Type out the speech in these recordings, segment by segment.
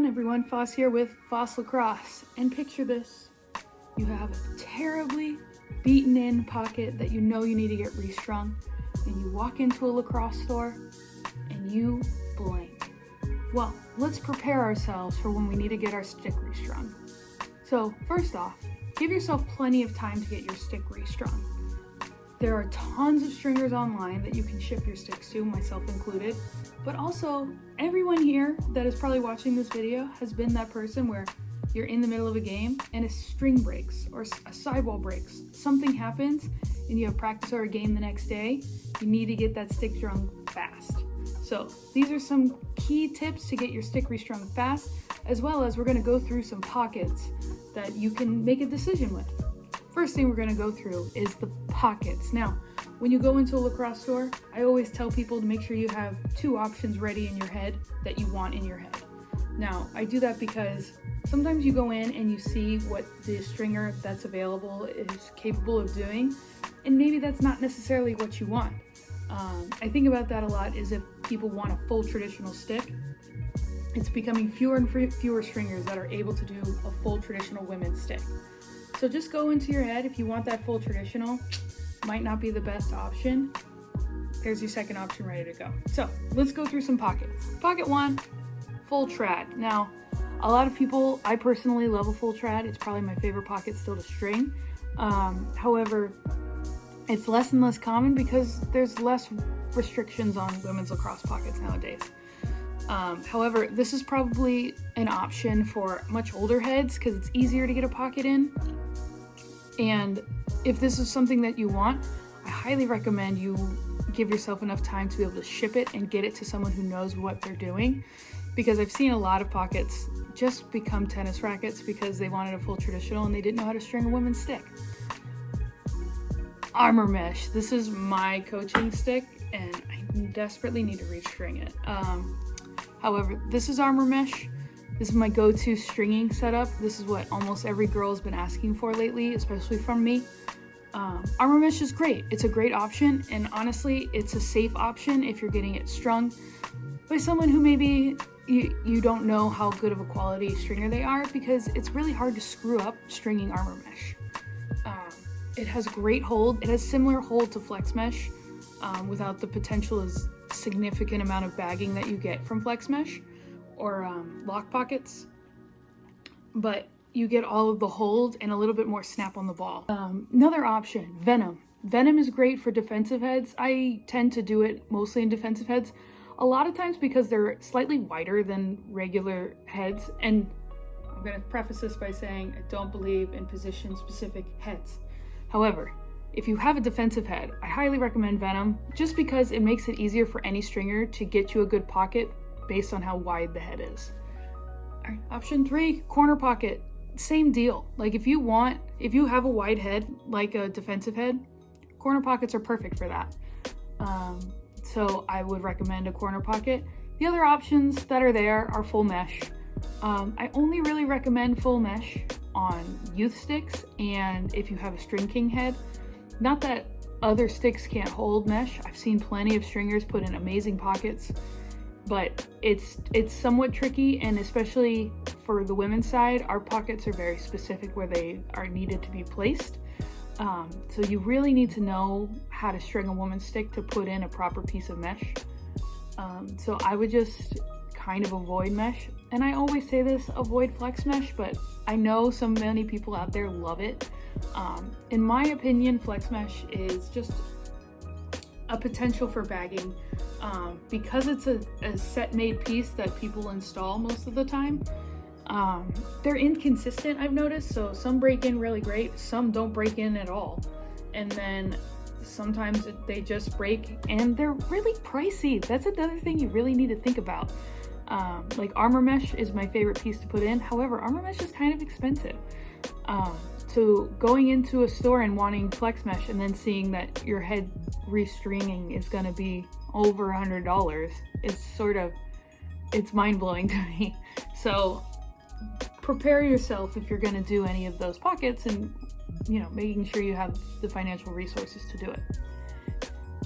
on everyone, Foss here with Foss Lacrosse, and picture this. You have a terribly beaten in pocket that you know you need to get restrung, and you walk into a lacrosse store and you blank. Well, let's prepare ourselves for when we need to get our stick restrung. So first off, give yourself plenty of time to get your stick restrung. There are tons of stringers online that you can ship your sticks to, myself included, but also everyone here that is probably watching this video has been that person where you're in the middle of a game and a string breaks or a sidewall breaks. Something happens and you have practice or a game the next day. You need to get that stick strung fast. So these are some key tips to get your stick restrung fast, as well as we're going to go through some pockets that you can make a decision with. First thing we're going to go through is the pockets. Now, when you go into a lacrosse store, I always tell people to make sure you have two options ready in your head that you want in your head. Now, I do that because sometimes you go in and you see what the stringer that's available is capable of doing, and maybe that's not necessarily what you want. I think about that a lot is if people want a full traditional stick, it's becoming fewer and fewer stringers that are able to do a full traditional women's stick. So just go into your head, if you want that full traditional, might not be the best option. There's your second option ready to go. So let's go through some pockets. Pocket one, full trad. Now, a lot of people, I personally love a full trad. It's probably my favorite pocket still to string. However, it's less and less common because there's less restrictions on women's lacrosse pockets nowadays. However, this is probably an option for much older heads because it's easier to get a pocket in. And if this is something that you want, I highly recommend you give yourself enough time to be able to ship it and get it to someone who knows what they're doing. Because I've seen a lot of pockets just become tennis rackets because they wanted a full traditional and they didn't know how to string a women's stick. Armor mesh. This is my coaching stick and I desperately need to restring it. However, this is armor mesh. This is my go-to stringing setup. This is what almost every girl has been asking for lately, especially from me. Armor mesh is great. It's a great option, and honestly, it's a safe option if you're getting it strung by someone who maybe you don't know how good of a quality stringer they are, because it's really hard to screw up stringing armor mesh. It has great hold. It has similar hold to flex mesh without the potential as significant amount of bagging that you get from flex mesh or lock pockets, but you get all of the hold and a little bit more snap on the ball. Another option, Venom. Venom is great for defensive heads. I tend to do it mostly in defensive heads, a lot of times because they're slightly wider than regular heads. And I'm going to preface this by saying I don't believe in position specific heads. However, if you have a defensive head, I highly recommend Venom just because it makes it easier for any stringer to get you a good pocket based on how wide the head is. All right, option 3, corner pocket. Same deal. Like if you have a wide head like a defensive head, corner pockets are perfect for that. So I would recommend a corner pocket. The other options that are there are full mesh. I only really recommend full mesh on youth sticks and if you have a string king head. Not that other sticks can't hold mesh. I've seen plenty of stringers put in amazing pockets, but it's somewhat tricky, and especially for the women's side, our pockets are very specific where they are needed to be placed. So you really need to know how to string a woman's stick to put in a proper piece of mesh. So I would just kind of avoid mesh. And I always say this, avoid flex mesh, but I know many people out there love it. In my opinion, flex mesh is just a potential for bagging because it's a set-made piece that people install most of the time. They're inconsistent, I've noticed, so some break in really great, some don't break in at all, and then sometimes they just break and they're really pricey. That's another thing you really need to think about. Like armor mesh is my favorite piece to put in. However, armor mesh is kind of expensive. So going into a store and wanting flex mesh and then seeing that your head restringing is going to be over $100 is it's mind-blowing to me. So prepare yourself if you're going to do any of those pockets and, making sure you have the financial resources to do it.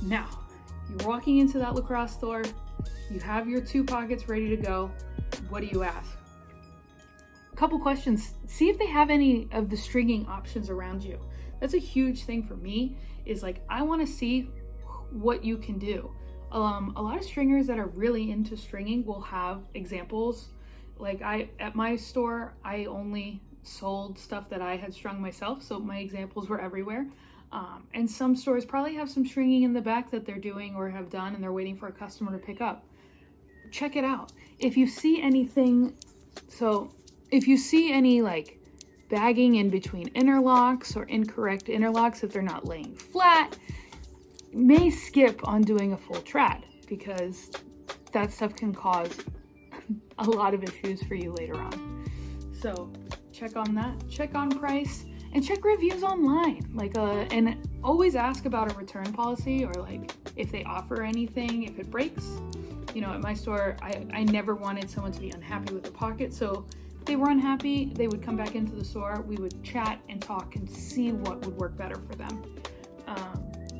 Now, you're walking into that lacrosse store, you have your two pockets ready to go. What do you ask? couple questions. See if they have any of the stringing options around you. That's a huge thing for me, is like, I want to see what you can do. A lot of stringers that are really into stringing will have examples. Like at my store, I only sold stuff that I had strung myself, so my examples were everywhere. And some stores probably have some stringing in the back that they're doing or have done, and they're waiting for a customer to pick up. Check it out. If you see anything, so if you see any like bagging in between interlocks or incorrect interlocks, if they're not laying flat, may skip on doing a full trad, because that stuff can cause a lot of issues for you later on. So check on that, check on price, and check reviews online. And always ask about a return policy, or like if they offer anything if it breaks. You know, at my store, I never wanted someone to be unhappy with the pocket, so if they were unhappy, they would come back into the store, we would chat and talk and see what would work better for them.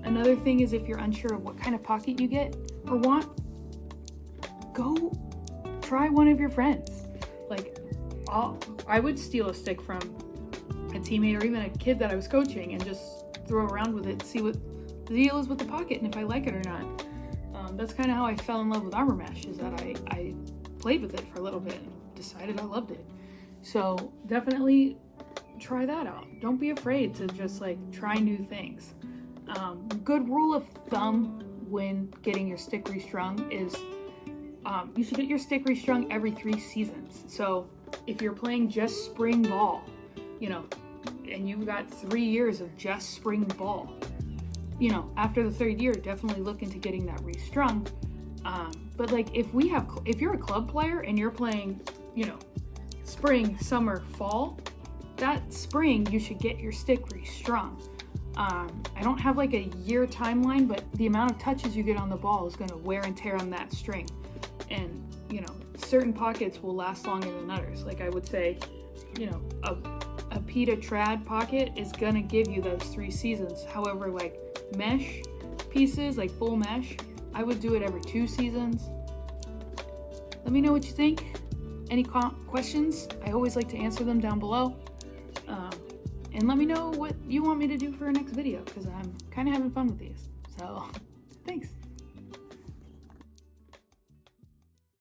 Another thing is, if you're unsure of what kind of pocket you get or want, go try one of your friends. Like, I would steal a stick from a teammate or even a kid that I was coaching and just throw around with it, see what the deal is with the pocket and if I like it or not. That's kind of how I fell in love with armor mesh, is that I played with it for a little bit and decided I loved it. So definitely try that out. Don't be afraid to just like try new things. Good rule of thumb when getting your stick restrung is you should get your stick restrung every 3 seasons. So if you're playing just spring ball, you know, and you've got 3 years of just spring ball, you know, after the 3rd year, definitely look into getting that restrung. But like if you're a club player and you're playing, you know, spring, summer, fall, that spring you should get your stick restrung. I don't have like a year timeline, but the amount of touches you get on the ball is going to wear and tear on that string. And, you know, certain pockets will last longer than others. Like I would say, you know, a PETA trad pocket is going to give you those 3 seasons. However, like mesh pieces, like full mesh, I would do it every 2 seasons. Let me know what you think. Any questions? I always like to answer them down below. And let me know what you want me to do for our next video, because I'm kind of having fun with these. So, thanks.